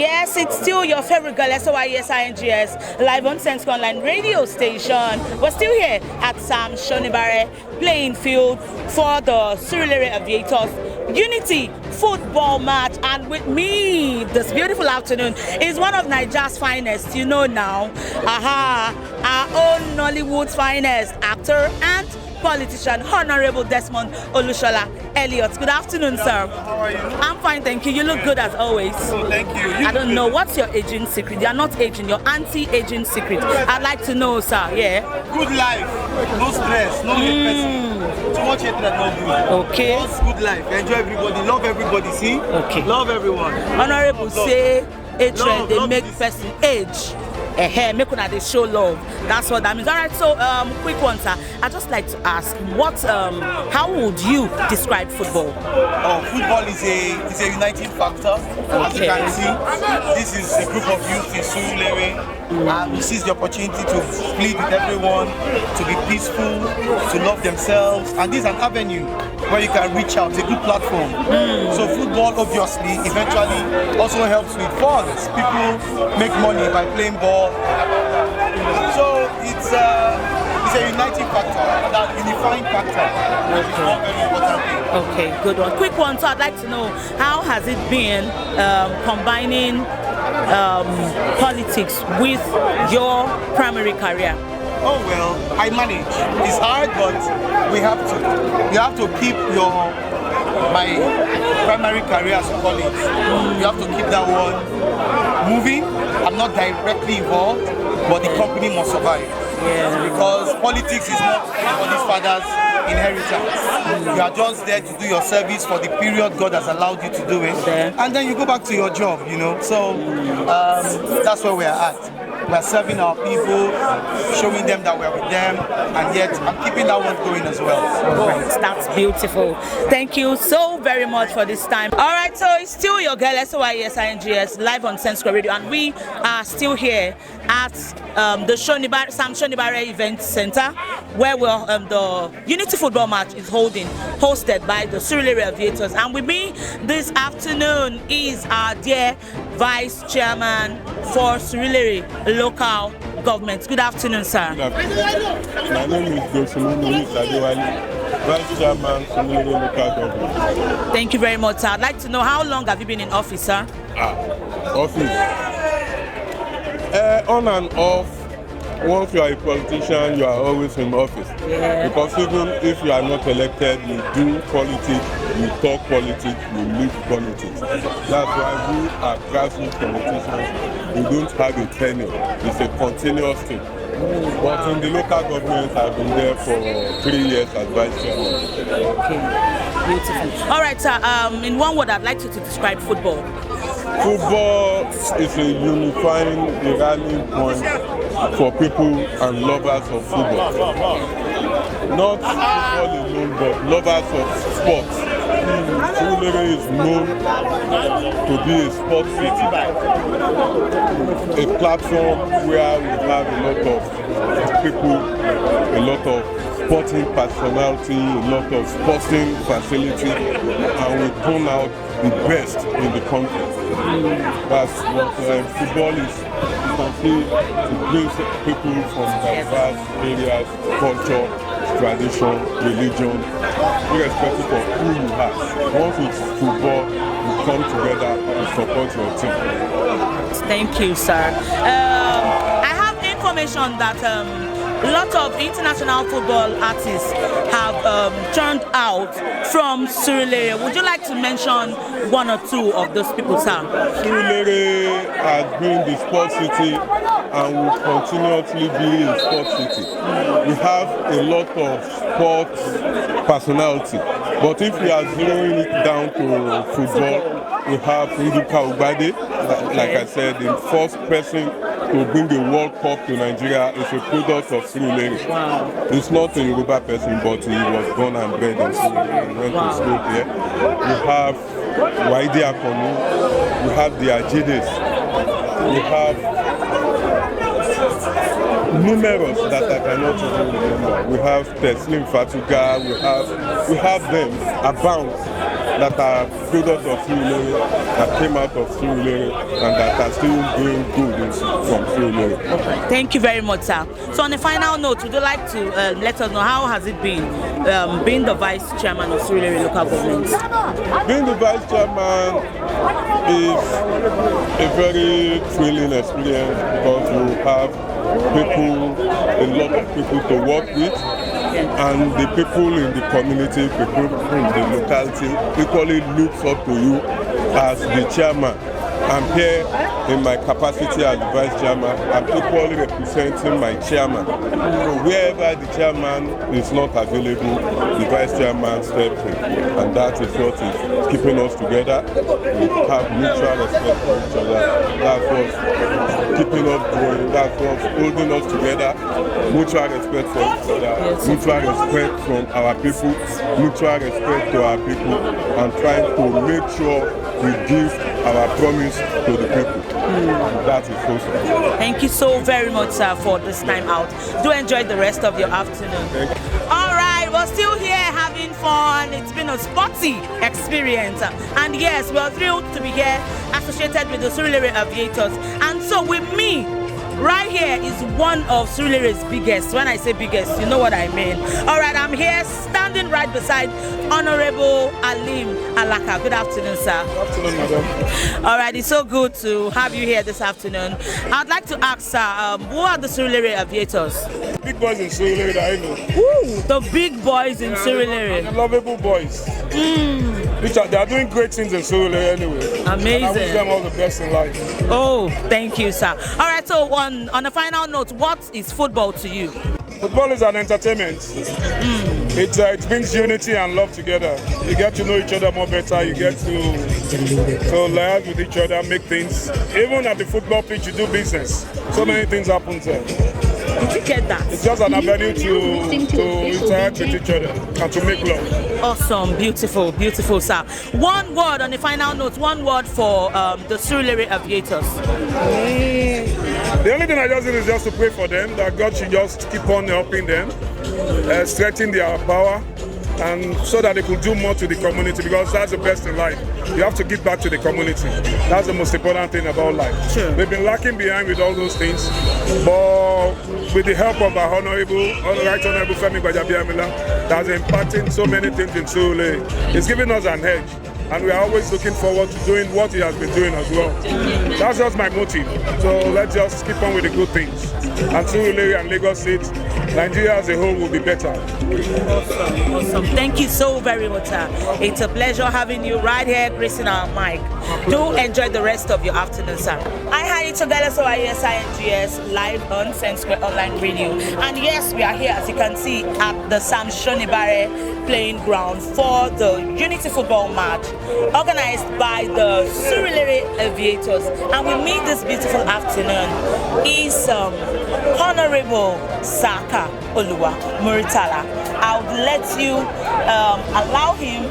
Yes, it's still your favorite girl, SOYESINGS, live on Sense Online radio station. We're still here at Sam Shonibare playing field for the Surulere Aviators Unity football match, and with me this beautiful afternoon is one of Nigeria's finest, you know now, our own Nollywood's finest actor and politician, Honorable Desmond Olushola Elliott. Good afternoon, sir. How are you? I'm fine, thank you. You look good as always. Oh, thank you. I don't know, what's your aging secret? You're not aging, your anti-aging secret. I'd like to know, sir. Yeah. Good life, no stress, no hate person. Too much hatred, not good. Okay. Just good life. Enjoy everybody, love everybody. See? Okay. Love everyone. Honorable Love. say hatred they Love make this. person age. Make una they show love. That's what that means. All right. So, quick one, sir. I'd just like to ask, how would you describe football? Oh, football is a uniting factor. As you can see, this is a group of youth in Surulere. We seize the opportunity to plead with everyone, to be peaceful, to love themselves, and this is an avenue where you can reach out, a good platform. So football obviously eventually also helps with funds. People make money by playing ball. So it's a uniting factor, that unifying factor. It's one very important thing. Okay, good one. Quick one. So I'd like to know, how has it been combining politics with your primary career? Oh well, I manage. It's hard, but we have to. You have to keep my primary career as a college. You have to keep that one moving. I'm not directly involved, but the company must survive. Yeah. Because politics is not anybody's father's inheritance. You are just there to do your service for the period God has allowed you to do it, and then you go back to your job. You know, so that's where we are at. We are serving our people, showing them that we are with them, and yet I'm keeping that one going as well. All right, that's beautiful. Thank you so very much for this time. All right, so it's still your girl, SOYESINGS, live on Sense Radio, and we are still here at the Sam Shonibare Event Center, where the Unity football match is hosted by the Surulere Aviators. And with me this afternoon is our dear Vice Chairman for Surulere Local Government. Good afternoon, sir. Good afternoon. My name is Joshua Vice Chairman, Surulere Local Government. Thank you very much, sir. I'd like to know, how long have you been in office, sir? Office. On and off. Once you are a politician, you are always in office. Yeah. Because even if you are not elected, you do politics, you talk politics, you live politics. That's why we are grassroots politicians. We don't have a tenure. It's a continuous thing. But in the local government, I've been there for 3 years as vice chairman. Okay, beautiful. All right, sir. In one word, I'd like you to describe football. Football is a unifying, rallying point for people and lovers of football. Not football alone, but lovers of sports. Surulere is known to be a sports city, a platform where we have a lot of people, a lot of sporting personality, a lot of sporting facility, and we turn out the best in the country. That's what football is. You can see it brings people from diverse areas, culture, tradition, religion, irrespective of who you are. Once it's football, you come together to support your team. Thank you, sir. I have information that a lot of international football artists have turned out from Surulere. Would you like to mention one or two of those people, sir? Surulere has been the sports city and will continuously be a sports city. We have a lot of sports personality, but if we are zeroing it down to football, we have Nduka Ubade, like I said, the first person to bring the World Cup to Nigeria is a product of Surulere. Wow. It's not a Yoruba person, but he was born and bred in Surulere. He went to school here. We have Waide Akonu, we have the Ajides, we have numerous that I cannot even remember. We have Teslim Fatuga, we have them abound. that are products of Surulere, that came out of Surulere, and that are still doing good from Surulere. Okay. Thank you very much, sir. So on a final note, would you like to let us know how has it been being the vice chairman of Surulere local government? Being the vice chairman is a very thrilling experience because you have a lot of people to work with, and the people in the community, people in the locality equally looks up to you as the chairman. I'm here in my capacity as the vice chairman. I'm equally representing my chairman. So wherever the chairman is not available, the vice chairman steps in. And that is what is keeping us together. We have mutual respect for each other. That's what's keeping us going. That's what's holding us together. Mutual respect for each other. Mutual respect from our people. Mutual respect to our people. And trying to make sure we give our promise to the people. That is awesome. Thank you so very much, sir, for this time out. Do enjoy the rest of your afternoon. All right, we're still here having fun. It's been a sporty experience. And yes, we're thrilled to be here associated with the Surulere Aviators. And so with me, right here is one of Surulere's biggest. When I say biggest, you know what I mean. All right, I'm here standing right beside Honorable Alim Alaka. Good afternoon, sir. Good afternoon, madam. All right, it's so good to have you here this afternoon. I'd like to ask, sir, who are the Surulere Aviators? Big boys in Surulere that I know. Woo, the big boys in Surulere. The lovable boys. They are doing great things in Surulere anyway. Amazing. And I wish them all the best in life. Oh, thank you, sir. All right, so on a final note, what is football to you? Football is an entertainment. It brings unity and love together. You get to know each other more better. You get to live with each other, make things. Even at the football pitch, you do business. So many things happen there. Did you get that? It's just an avenue to interact with each other and to make love. Awesome, beautiful, beautiful, sir. One word on a final note, one word for the Surulere Aviators. The only thing I just do is just to pray for them, that God should just keep on helping them, strengthen their power, and so that they could do more to the community, because that's the best in life. You have to give back to the community. That's the most important thing about life. Sure. They've been lacking behind with all those things, but with the help of our Right Honorable Femi Gbajabiamila, that's impacting so many things in Surulere. It's giving us an edge, and we are always looking forward to doing what he has been doing as well. That's just my motive. So let's just keep on with the good things. And Surulere and Lagos State, Nigeria as a whole will be better. Awesome, awesome. Thank you so very much, sir. It's a pleasure having you right here gracing our mic. Do enjoy the rest of your afternoon, sir. Hi, it's INGS live on Sense Square Online Radio. And yes, we are here, as you can see, at the Sam Shonibare playing ground for the Unity football match organized by the Surulere Aviators. And with me this beautiful afternoon is Honorable Saka Oluwa Muritala. I would let you allow him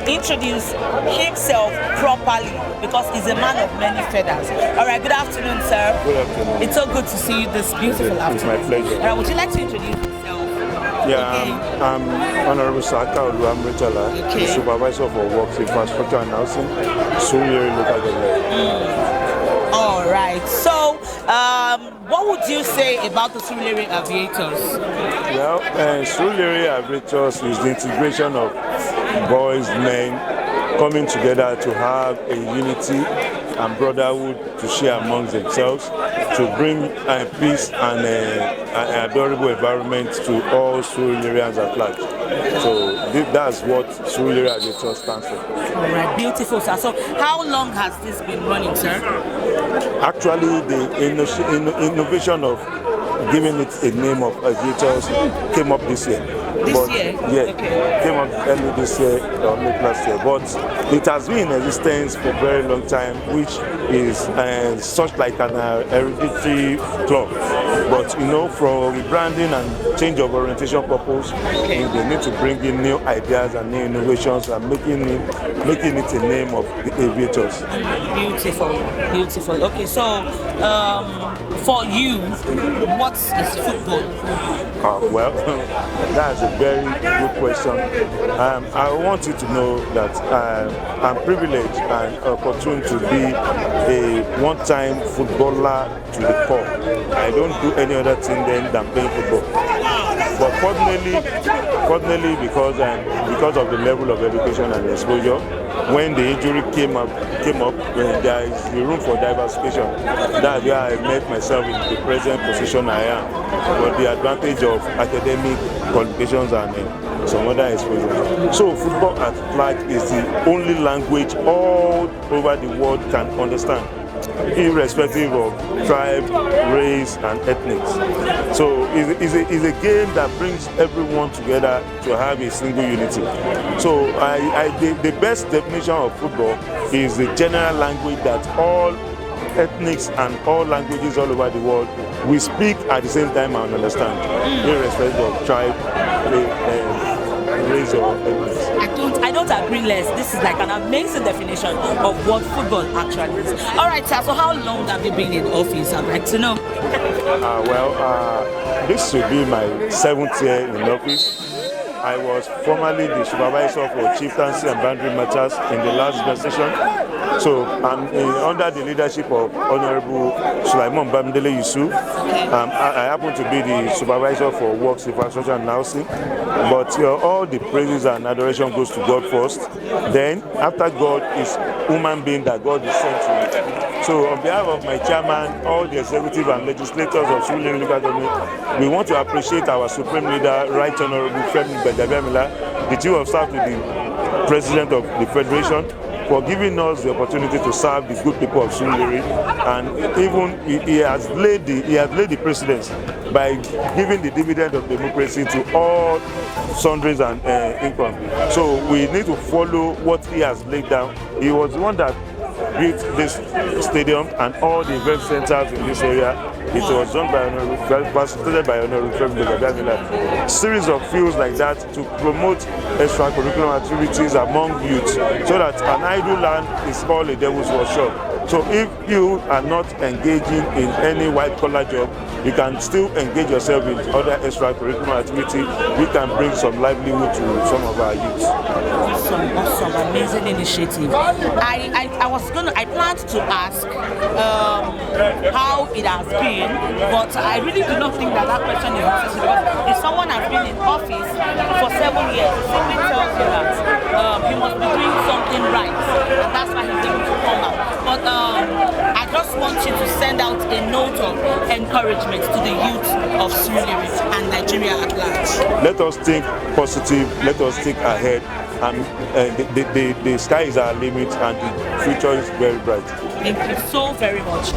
introduce himself properly, because he's a man of many feathers. All right, good afternoon, sir. Good afternoon. It's so good to see you this beautiful afternoon. It's my pleasure. Would you like to introduce yourself? Yeah, I'm Honorable Saka Oluwa Muritala, the Supervisor for Works, Infrastructure and Housing, Surulere Local Government. All right, so what would you say about the Surulere Aviators? Well, Surulere Aviators is the integration of boys, men coming together to have a unity and brotherhood to share amongst themselves, to bring peace and an adorable environment to all Surulereans at large. So that's what Surulere Aviators stands for. All right, beautiful, sir. So how long has this been running, sir? Actually, the innovation of giving it a name of Aviators came up this year. This year? Yeah, okay. Came up early this year or late last year. But it has been in existence for a very long time, which is such like an hereditary club. But But for rebranding and change of orientation purpose, they need to bring in new ideas and new innovations and making it a name of the Aviators. Beautiful. Okay, so for you, what is football? Well, that's a very good question. I want you to know that I'm privileged and opportune to be a one-time footballer to the core. I don't do any other thing than playing football. But fortunately, because of the level of education and exposure, when the injury came up, when there is the room for diversification, that's where I met myself in the present position I am, with the advantage of academic qualifications and some other exposure. So football at large is the only language all over the world can understand, irrespective of tribe, race, and ethnics. So it's a game that brings everyone together to have a single unity. So the best definition of football is the general language that all ethnics and all languages all over the world we speak at the same time and understand, irrespective of tribe, race, or ethnics. I don't agree less. This is like an amazing definition of what football actually is. All right, sir, so how long have you been in office? I'd like to know. This should be my 7th year in office. I was formerly the supervisor for chieftaincy and boundary matters in the last session. So I'm under the leadership of Honorable Sulaiman Bamdele Yusuf. I happen to be the supervisor for works, infrastructure and housing. But all the praises and adoration goes to God first. Then after God is human being that God is sent to me. So on behalf of my chairman, all the executive and legislators of Surulere local government, we want to appreciate our supreme leader, Right Honorable Femi Gbajabiamila, the chief of staff to the president of the federation, for giving us the opportunity to serve the good people of Surulere, and even he has laid the precedence by giving the dividend of democracy to all sundries and income. So we need to follow what he has laid down. He was the one that built this stadium and all the event centers in this area. It was done by facilitated by Honorable Femi Gbajabiamila. Series of fields like that to promote extracurricular activities among youth, so that an idle land is all a devil's workshop. So if you are not engaging in any white-collar job, you can still engage yourself in other extracurricular activity. We can bring some livelihood to some of our youth. Awesome, amazing initiative. I planned to ask how it has been, but I really do not think that question is necessary, because if someone has been in office for 7 years, it simply tells you that he must be doing something right, and that's why he's able to come out. But I just want you to send out a note of encouragement to the youth of Surulere and Nigeria at large. Let us think positive, let us think ahead, and the sky is our limit and the future is very bright. Thank you so very much.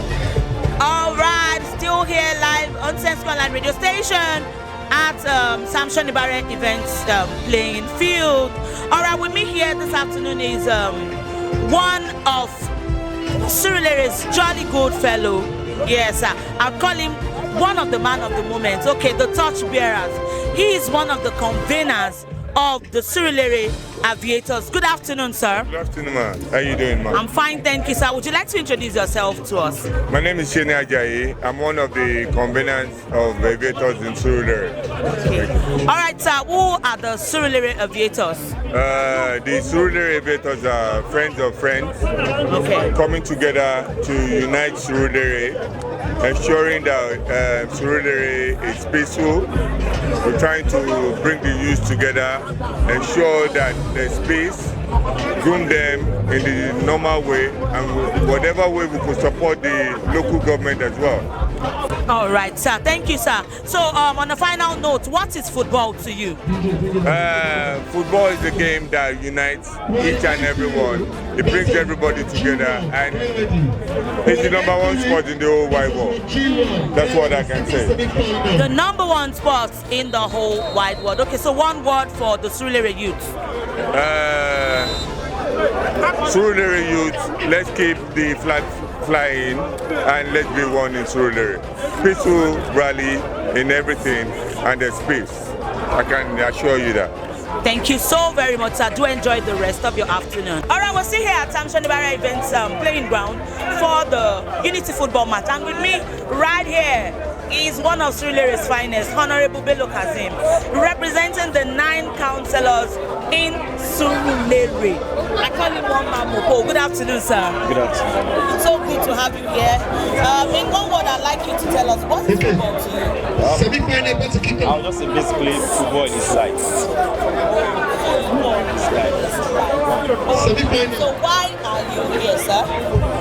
All right, still here live on Sense Online radio station at Samson Ibare Events playing field. All right, with me here this afternoon is one of Surulere's jolly good fellow. Yes, I'll call him one of the man of the moment. Okay, the torch bearers. He is one of the conveners of the Surulere Aviators. Good afternoon, sir. Good afternoon, man. How are you doing, man? I'm fine, thank you, sir. Would you like to introduce yourself to us? My name is Shene Ajayi. I'm one of the conveners of Aviators in Surulere. Okay. All right, sir. Who are the Surulere Aviators? The Surulere Aviators are friends of friends, coming together to unite Surulere, ensuring that Surulere is peaceful. We're trying to bring the youth together, ensure that there's peace, groom them in the normal way, and whatever way we could support the local government as well. All right, sir. Thank you, sir. So, on a final note, what is football to you? Football is a game that unites each and everyone. It brings everybody together, and it's the #1 sport in the whole wide world. That's what I can say. The #1 sport in the whole wide world. Okay, so one word for the Surulere youth. Surulere youth, let's keep the flag flying and let's be one in Surulere. peaceful rally in everything, and there's peace. I can assure you that. Thank you so very much, sir. Do enjoy the rest of your afternoon. All right, we're still here at Shonibara Events playing ground for the Unity football match. And with me right here is one of Surulere's finest, Honorable Bello Kazim, representing the 9 councillors in Surulere. I call him one man Mopo. Good afternoon, sir. Good afternoon. It's so good to have you here. In one word, I'd like you to tell us, what is football to you? I'll just say basically football is life. So why are you here, sir?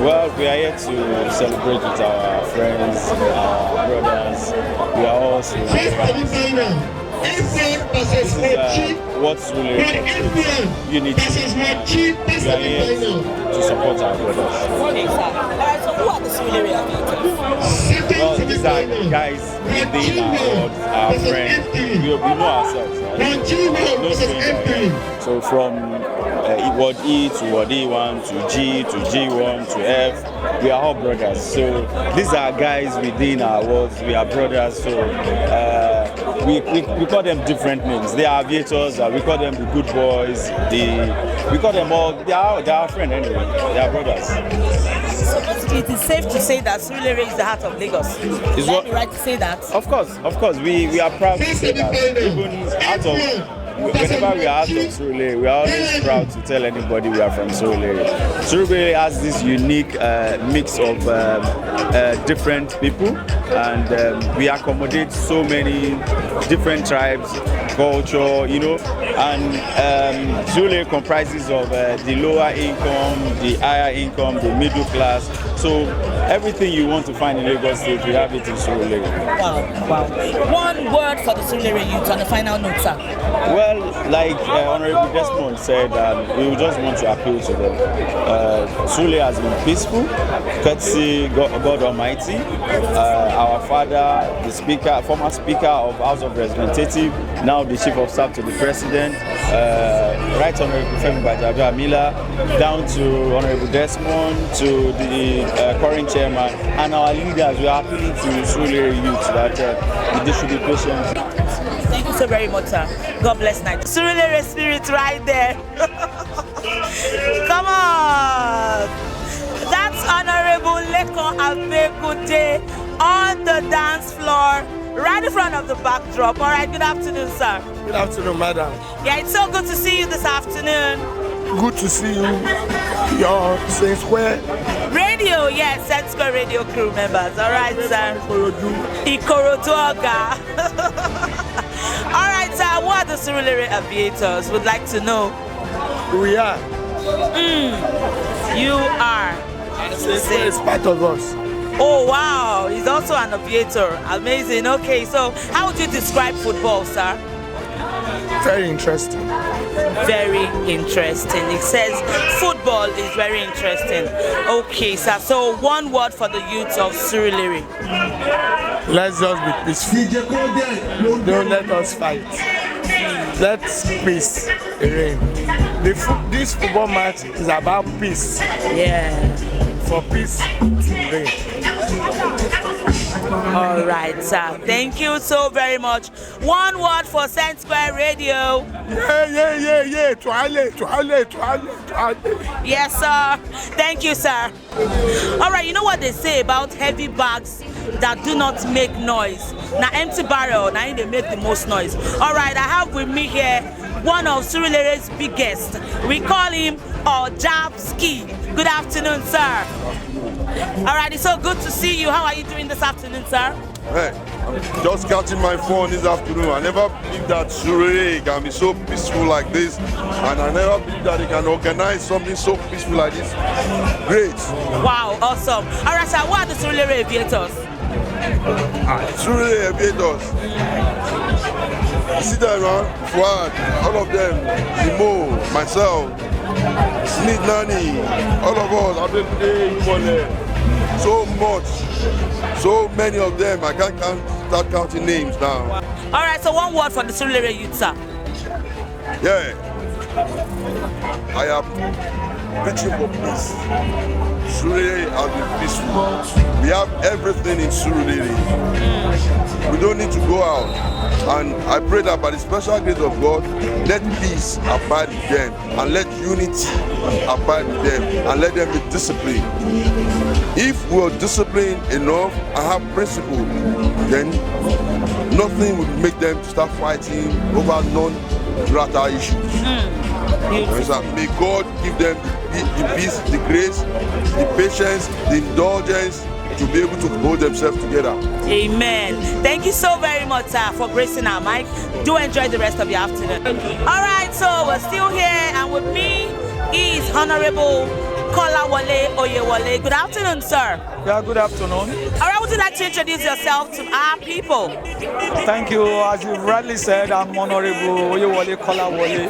Well, we are here to celebrate with our friends, our brothers. We are all Surulereans. This is what Surulere Unity. We are here to support our brothers. Okay, sir. Alright, so who are the Surulere Aviators? Well, these are guys within our friends. We know ourselves, right? No stranger. So from word E to word E1 to G to G1 to F, we are all brothers. So these are guys within our worlds. We are brothers. So we call them different names. They are aviators. We call them the good boys. We call them all. They are our friends anyway. They are brothers. So basically, it is safe to say that Surulere is the heart of Lagos. Is that right to say that? Of course. We are proud to say that. Even whenever we are out of Surulere, we are always proud to tell anybody we are from Surulere. Surulere has this unique mix of different people, and we accommodate so many different tribes, culture, you know, and Surulere comprises of the lower income, the higher income, the middle class. So everything you want to find in Lagos State, we have it in Surulere. Wow. One word for the Surulere youth on the final note, sir. Well, like Honorable Desmond said, we just want to appeal to them. Surulere has been peaceful, courtesy God Almighty, our father, the speaker, former speaker of House of Representatives, now the chief of staff to the president, Right Honorable Femi Gbajabiamila, down to Honorable Desmond, to the current chairman, and our leaders. We are appealing to Surulere youth that they should be patient. Thank you so very much, sir. God bless night. Surulere spirit right there. Come on. That's Honorable Lekon Abekude on the dance floor, right in front of the backdrop. All right, good afternoon, sir. Good afternoon, madam. Yeah, it's so good to see you this afternoon. Good to see you. Your St. Square Radio, yes, St. Square Radio crew members. All right, sir. Ikorodu Oga. All right, sir. What are the Surulere Aviators? Would like to know. we are. You are. St. Square is part of us. Oh wow, he's also an aviator. Amazing. Okay, so how would you describe football, sir? Very interesting. Very interesting. It says football is very interesting. Okay, sir. So one word for the youth of Surulere. Let's just be peaceful. Don't let us fight. Let peace reign. This football match is about peace. Yeah. For peace to reign. All right, sir. Thank you so very much. One word for St. Square Radio. Yeah. Toilet. Yes, sir. Thank you, sir. All right, you know what they say about heavy bags that do not make noise? Now, empty barrel, now they make the most noise. All right, I have with me here one of Surulere's biggest. We call him Ojabski. Good afternoon, sir. All right, it's so good to see you. How are you doing this afternoon, sir? Hey, I'm just catching my phone this afternoon. I never believed that Surulere can be so peaceful like this, and I never believed that they can organize something so peaceful like this. Great. Wow, awesome. All right, sir, what are the Surulere Aviators? Surulere Aviators. You see them, man? Fuad, all of them, Imo, myself, Smith Nani, all of us, so much, so many of them. I can't start counting names now. All right, so one word for the Surulere youth, sir. Yeah, I preaching for peace. Surulere has been peaceful. We have everything in Surulere. We don't need to go out. And I pray that by the special grace of God, let peace abide with them, and let unity abide with them, and let them be disciplined. If we are disciplined enough and have principle, then nothing will make them start fighting over non-rata issues. May God give them the peace, the grace, the patience, the indulgence to be able to hold themselves together. Amen. Thank you so very much, sir, for gracing our mic. Do enjoy the rest of your afternoon. All right, so we're still here, and with me is Honorable Kolawole Oyewole. Good afternoon, sir. Yeah, good afternoon. All right, would you like to introduce yourself to our people? Thank you. As you've rightly said, I'm Honorable Oyewole Kolawole,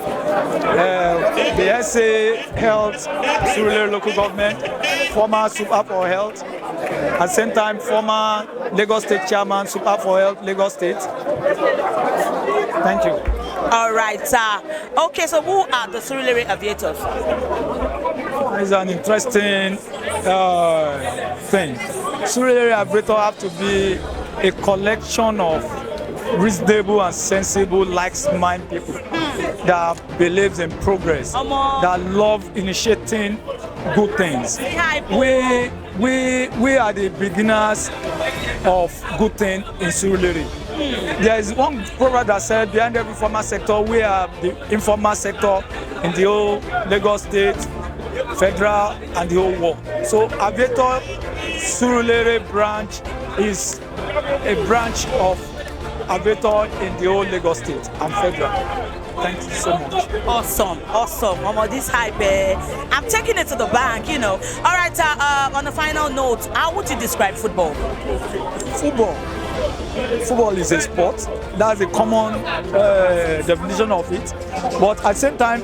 the SA Health Surulere Local Government, former Super for Health, at the same time former Lagos State Chairman, Super for Health, Lagos State. Thank you. All right, sir. Okay, so who are the Surulere Aviators? It's an interesting thing. Surulere Aviators have to be a collection of reasonable and sensible, like-minded people that believes in progress, that love initiating good things. We are the beginners of good things in Surulere. There is one proverb that said, behind every formal sector, we are the informal sector in the whole Lagos State, federal, and the whole world. So Aviator Surulere branch is a branch of Aviator in the whole Lagos State and federal. Thank you so much. Awesome, awesome. This hype, I'm taking it to the bank, you know. All right, on a final note, how would you describe football? Football is a sport. That's a common definition of it. But at the same time,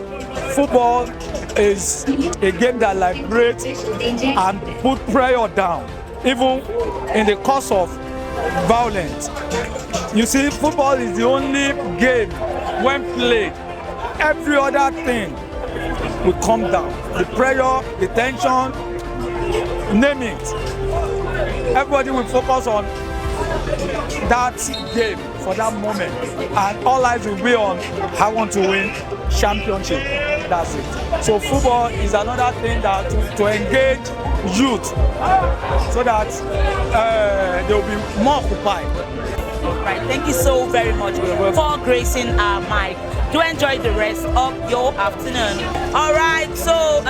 football is a game that liberates and put pressure down, even in the cause of violence. You see, football is the only game when played, every other thing will come down. The pressure, the tension, name it. Everybody will focus on that game for that moment, and all eyes will be on I want to win championship. That's it. So football is another thing that to engage youth so that they will be more occupied. Right, thank you so very much for gracing our mic. Do enjoy the rest of your afternoon. All right, so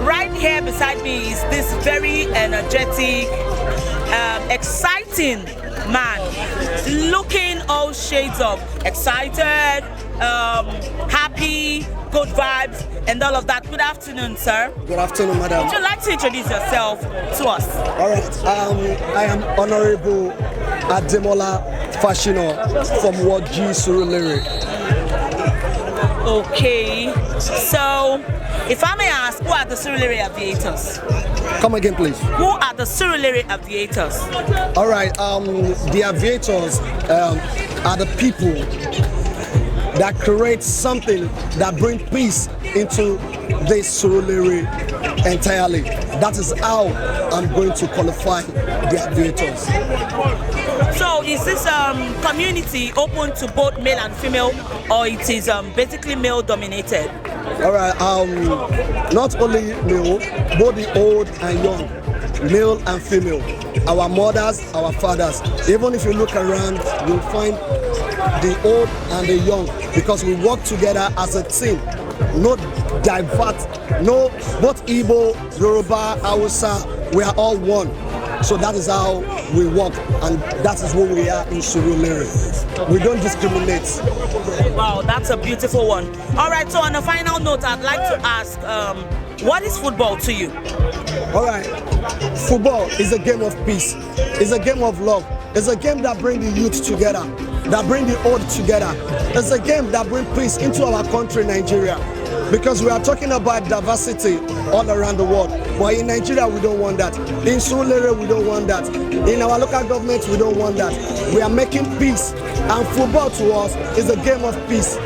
right here beside me is this very energetic, exciting man, looking all shades of excited, happy, good vibes, and all of that. Good afternoon, sir. Good afternoon, madam. Would you like to introduce yourself to us? All right, I am Honorable Ademola Fashino from Ward G, Surulere. Okay, so if I may ask, who are the Surulere Aviators? Come again, please. Who are the Surulere Aviators? All right, the Aviators are the people that create something that brings peace into this Surulere entirely. That is how I'm going to qualify the Aviators. So is this community open to both male and female, or it is basically male dominated? All right, not only male, both the old and young, male and female. Our mothers, our fathers. Even if you look around, you'll find the old and the young, because we work together as a team. No divert, no, both Igbo, Yoruba, Hausa, we are all one. So that is how we work, and that is what we are in Surulere. We don't discriminate. Wow, that's a beautiful one. All right, so on a final note, I'd like to ask, what is football to you? All right, football is a game of peace. It's a game of love. It's a game that brings the youth together, that brings the old together. It's a game that brings peace into our country, Nigeria. because we are talking about diversity all around the world. But in Nigeria, we don't want that. In Surulere, we don't want that. In our local governments, we don't want that. We are making peace, and football to us is a game of peace.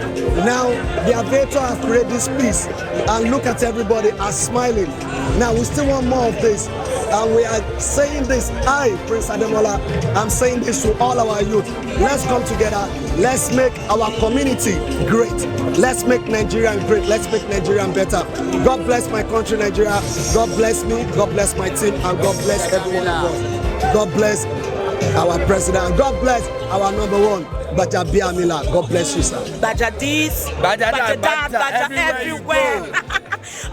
Now, the Aviator has created this peace, and look at everybody are smiling. Now, we still want more of this, and we are saying this. I, Prince Ademola, I'm saying this to all our youth. Let's come together. Let's make our community great. Let's make Nigeria great. Let's make Nigeria better. God bless my country, Nigeria. God bless me. God bless my team, and God bless everyone of us. God bless our president. God bless our number one, Baja Biamila. God bless you, sir. Baja this, Baja that, Baja everywhere.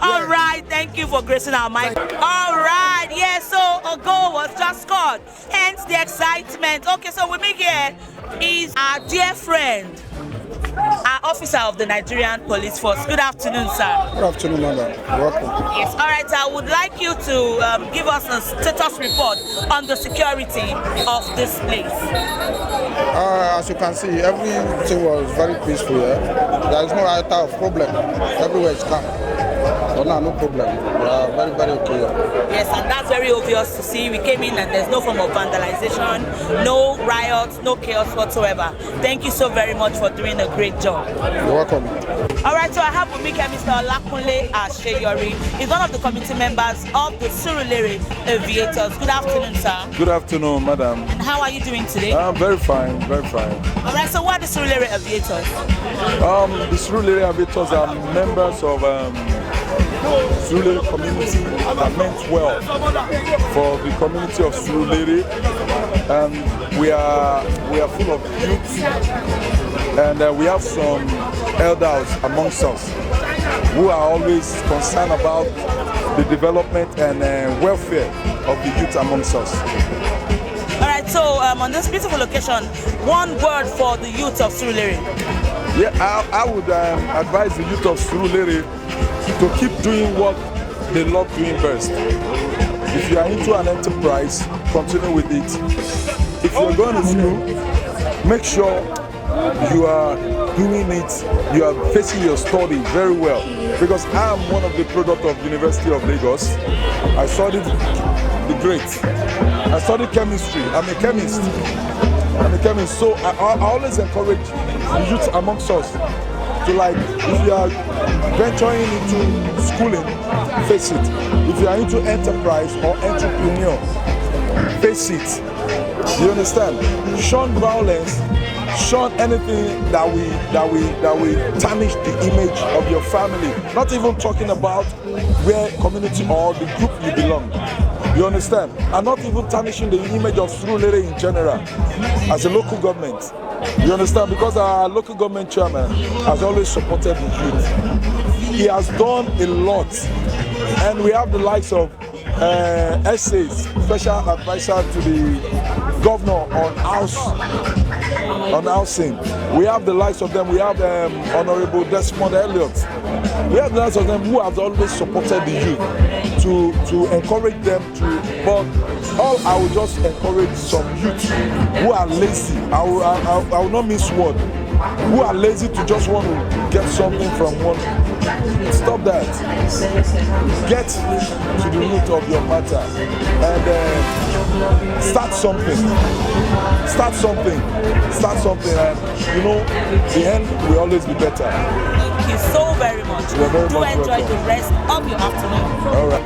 All right, thank you for gracing our mic. All right, yeah, so a goal was just scored, hence the excitement. Okay, so with me here is our dear friend, our officer of the Nigerian Police Force. Good afternoon, sir. Good afternoon, madam. Welcome. Yes, all right, I would like you to give us a status report on the security of this place. As you can see, everything was very peaceful here. There is no iota of problem. Everywhere is calm. So now, no problem. We are very, very okay. Yes, and that's very obvious to see. We came in and there's no form of vandalization, no riots, no chaos whatsoever. Thank you so very much for doing a great job. You're welcome. All right, so I have with me Mr. Olakunle Asheyori. He's one of the committee members of the Surulere Aviators. Good afternoon, sir. Good afternoon, madam. And how are you doing today? I'm very fine, very fine. All right, so what are the Surulere Aviators? The Surulere Aviators are members of Surulere community that meant well for the community of Surulere, and we are full of youth, and we have some elders amongst us who are always concerned about the development and welfare of the youth amongst us. All right, so on this beautiful location, one word for the youth of Surulere. Yeah, I would advise the youth of Surulere to keep doing what they love doing best. If you are into an enterprise, continue with it. If you're going to school, make sure you are doing it, you are facing your study very well. Because I am one of the products of University of Lagos. I studied the great. I studied chemistry. I'm a chemist. So I always encourage the youth amongst us to, like, if you are venturing into schooling, face it. If you are into enterprise or entrepreneur, face it. You understand? Shun violence, shun anything that we tarnish the image of your family. Not even talking about where community or the group you belong. You understand? And not even tarnishing the image of Surulere in general as a local government. You understand? Because our local government chairman has always supported the youth. He has done a lot. And we have the likes of essays, special advisor to the governor on housing. We have the likes of them. We have Honorable Desmond Elliott. We have the likes of them who have always supported the youth to encourage them to. But all I will just encourage some youth who are lazy. I will not miss word. Who are lazy to just want to get something from one. Stop that. Get to the root of your matter and start something. Start something, and you know the end will always be better. Thank you so very much. You're very Do much enjoy welcome. the rest of your afternoon. All right.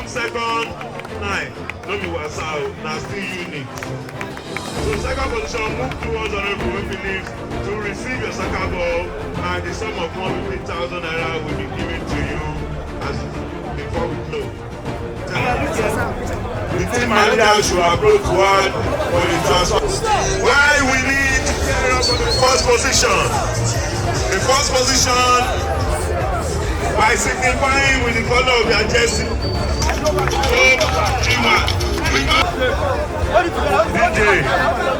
come second, 9. No be wasa, na still unique. So second position, move towards Honorable Phillips to receive your soccer ball, and the sum of 150,000 naira will be given to you as before we close. The team manager should approach one for the transfer. Why we need the first position? The first position by signifying with the color of their jersey. DJ.